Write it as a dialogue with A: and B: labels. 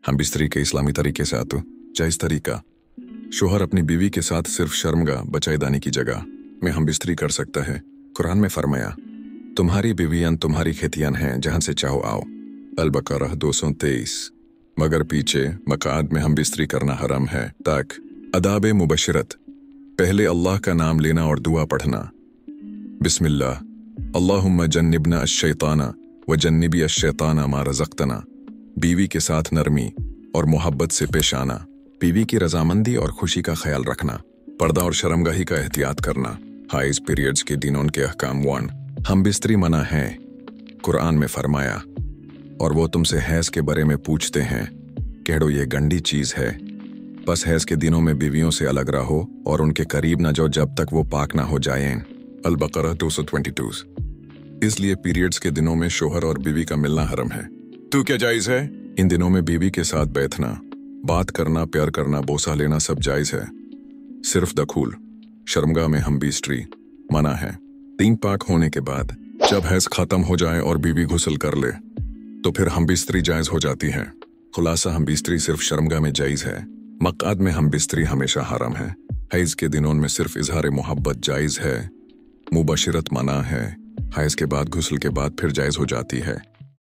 A: हम बिस्तरी के इस्लामी तरीके से आतो जायज़ तरीका शोहर अपनी बीवी के साथ सिर्फ शर्मगा बचाईदानी की जगह में हम बिस्तरी कर सकता है। कुरान में फरमाया, तुम्हारी बीवियां तुम्हारी खेतियां हैं, जहां से चाहो आओ। अल बकरा 223। मगर पीछे मकाद में हम बिस्तरी करना हराम है। तक अदाब मुबशरत, पहले अल्लाह का नाम लेना और दुआ पढ़ना। बिस्मिल्लाह, अल्लाहुम्मा जन्निबना अश-शैताना व जन्निबी अश-शैताना मा रज़क़तना। बीवी के साथ नरमी और मोहब्बत से पेश आना, बीवी की रजामंदी और खुशी का ख्याल रखना, पर्दा और शर्मगाही का एहतियात करना। हाइज पीरियड्स के दिनों के अहकाम। 1, हम बिस्तरी मना है। कुरान में फरमाया, और वो तुमसे हैज के बारे में पूछते हैं, कहड़ो ये गंदी चीज है। बस हैज के दिनों में बीवियों से अलग रहो और उनके करीब न जाओ जब तक वो पाक ना हो जाएं। अल बकरा 222। इसलिए पीरियड्स के दिनों में शोहर और बीवी का मिलना हरम है। तू क्या जायज है? इन दिनों में बीवी के साथ बैठना, बात करना, प्यार करना, बोसा लेना सब जायज है। सिर्फ दखूल शर्मगाह में हम बिस्तरी मना है। 3 पाक होने के बाद जब हैज खत्म हो जाए और बीवी गुस्ल कर ले तो फिर हम बिस्तरी जायज हो जाती है। खुलासा, हम बिस्तरी सिर्फ शर्मगाह में जायज है। मकाद में हम बिस्तरी हमेशा हराम है। हैज के दिनों में सिर्फ इजहार मोहब्बत जायज है। मुबशरत मना है। हैज के बाद गुस्ल के बाद फिर जायज हो जाती है।